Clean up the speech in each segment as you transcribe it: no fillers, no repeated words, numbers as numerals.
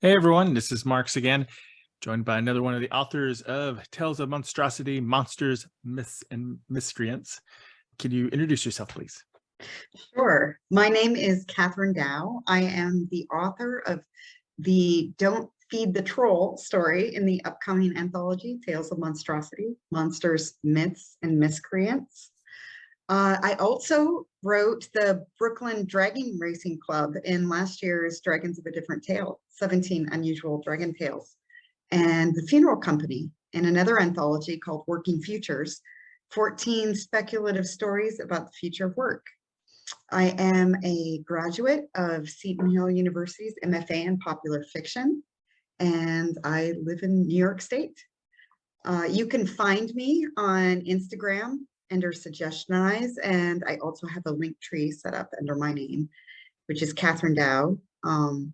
Hey everyone, this is Marks again, joined by another one of the authors of Tales of Monstrosity, Monsters, Myths, and Miscreants. Can you introduce yourself, please? Sure. My name is Katharine Dow. I am the author of the Don't Feed the Troll story in the upcoming anthology, Tales of Monstrosity, Monsters, Myths, and Miscreants. I also wrote the Brooklyn Dragon Racing Club in last year's Dragons of a Different Tale, 17 Unusual Dragon Tales, and The Funeral Company in another anthology called Working Futures, 14 speculative stories about the future of work. I am a graduate of Seton Hill University's MFA in Popular Fiction, and I live in New York State. You can find me on Instagram under Suggestionize, and I also have a link tree set up under my name, which is Katharine Dow, and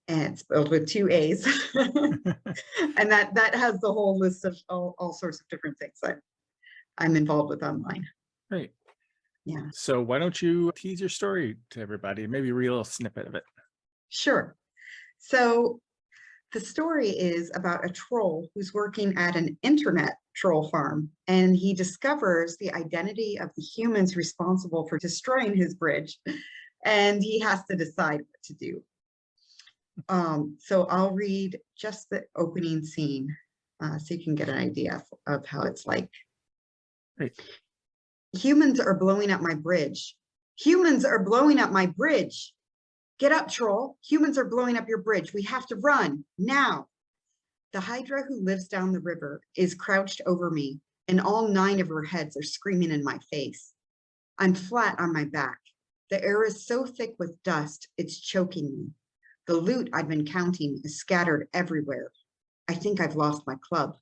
it's spelled with 2 A's. And that has the whole list of all sorts of different things that I'm involved with online. Great. Yeah. So why don't you tease your story to everybody, maybe read a little snippet of it. Sure. So the story is about a troll who's working at an internet troll farm, and he discovers the identity of the humans responsible for destroying his bridge, and he has to decide what to do. So I'll read just the opening scene so you can get an idea of how it's like. Great. Humans are blowing up my bridge. Humans are blowing up my bridge. Get up, troll. Humans are blowing up your bridge. We have to run now. The Hydra who lives down the river is crouched over me, and all 9 of her heads are screaming in my face. I'm flat on my back. The air is so thick with dust, it's choking me. The loot I've been counting is scattered everywhere. I think I've lost my club.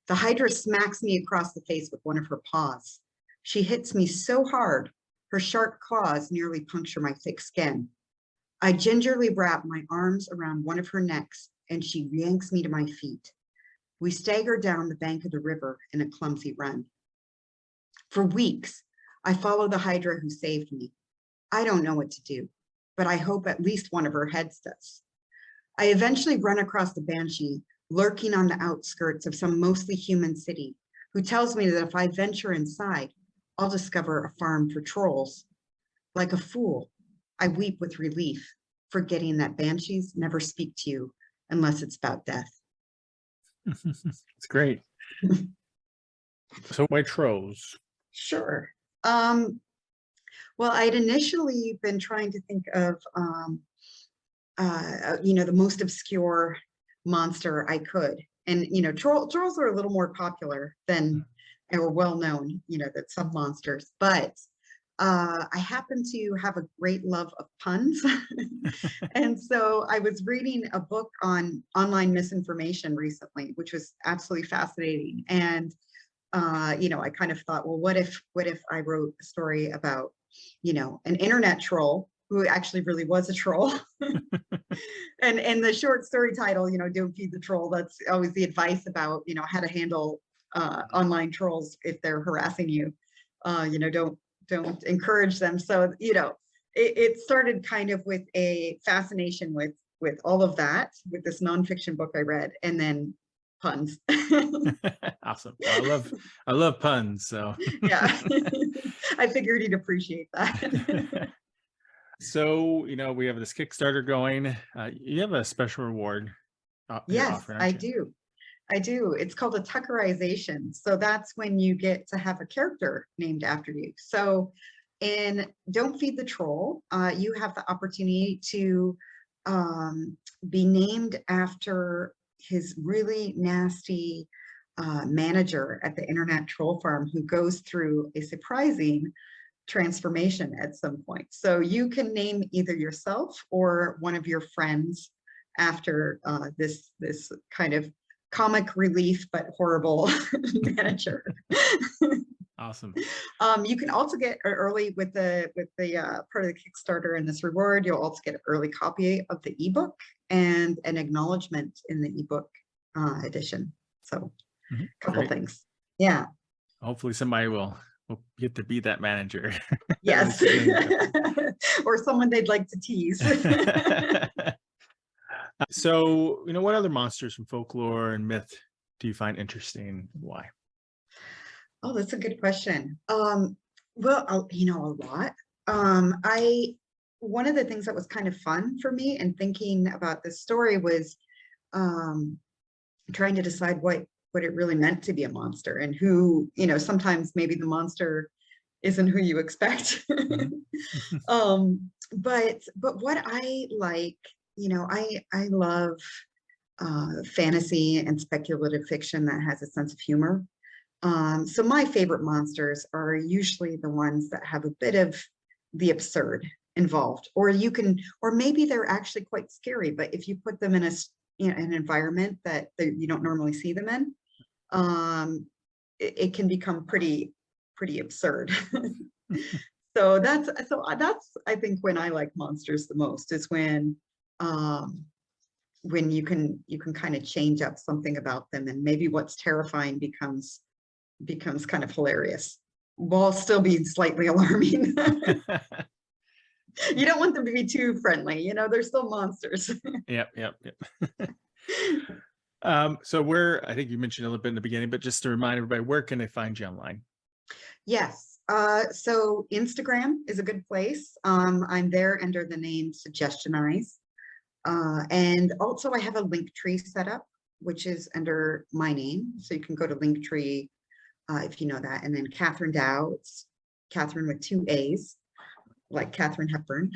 The Hydra smacks me across the face with one of her paws. She hits me so hard, her sharp claws nearly puncture my thick skin. I gingerly wrap my arms around one of her necks, and she yanks me to my feet. We stagger down the bank of the river in a clumsy run. For weeks, I follow the Hydra who saved me. I don't know what to do, but I hope at least one of her heads does. I eventually run across the Banshee, lurking on the outskirts of some mostly human city, who tells me that if I venture inside, I'll discover a farm for trolls. Like a fool, I weep with relief, forgetting that banshees never speak to you unless it's about death. It's great. So why trolls? Sure. Well, I'd initially been trying to think of, the most obscure monster I could. And, trolls are a little more popular than, or well known, that some monsters, but I happen to have a great love of puns. And so I was reading a book on online misinformation recently, which was absolutely fascinating. And, I kind of thought, well, what if I wrote a story about, an internet troll who actually really was a troll. And the short story title, Don't Feed the Troll, that's always the advice about, how to handle online trolls if they're harassing you. Don't encourage them. So, it started kind of with a fascination with all of that, with this nonfiction book I read, and then puns. Awesome. I love puns. So Yeah, I figured you'd appreciate that. So, we have this Kickstarter going. You have a special reward you're Yes, offering, I aren't you? do. I do. It's called a Tuckerization. So that's when you get to have a character named after you. So in Don't Feed the Troll, you have the opportunity to be named after his really nasty manager at the internet troll farm who goes through a surprising transformation at some point. So you can name either yourself or one of your friends after this kind of comic relief but horrible manager. Awesome. You can also get early with the part of the Kickstarter and this reward. You'll also get an early copy of the ebook and an acknowledgement in the ebook edition. So a couple Great. things. Yeah. Hopefully somebody will get to be that manager. Yes. Or someone they'd like to tease. So, what other monsters from folklore and myth do you find interesting and why? Oh, that's a good question. Well, a lot. One of the things that was kind of fun for me and thinking about this story was um, trying to decide what it really meant to be a monster and who, sometimes maybe the monster isn't who you expect. Mhm. But what I like, I love fantasy and speculative fiction that has a sense of humor. So my favorite monsters are usually the ones that have a bit of the absurd involved, or maybe they're actually quite scary, but if you put them in an environment that you don't normally see them in, it can become pretty absurd. So that's I think when I like monsters the most is when you can kind of change up something about them, and maybe what's terrifying becomes kind of hilarious while still being slightly alarming. You don't want them to be too friendly, they're still monsters. Yep, yep, yep. So I think you mentioned a little bit in the beginning, but just to remind everybody, where can they find you online? Yes. So Instagram is a good place. I'm there under the name Suggestionize. And also I have a link tree set up, which is under my name. So you can go to Linktree if you know that. And then Katharine Dow, it's Katharine with 2 A's, like Katharine Hepburn.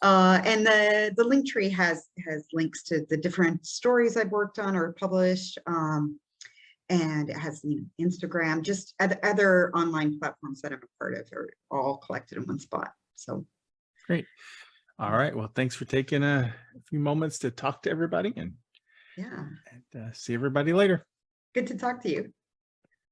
And the link tree has links to the different stories I've worked on or published. And it has Instagram, just other online platforms that I'm a part of are all collected in one spot. So Great. All right. Well, thanks for taking a few moments to talk to everybody, and yeah, see everybody later. good to talk to you.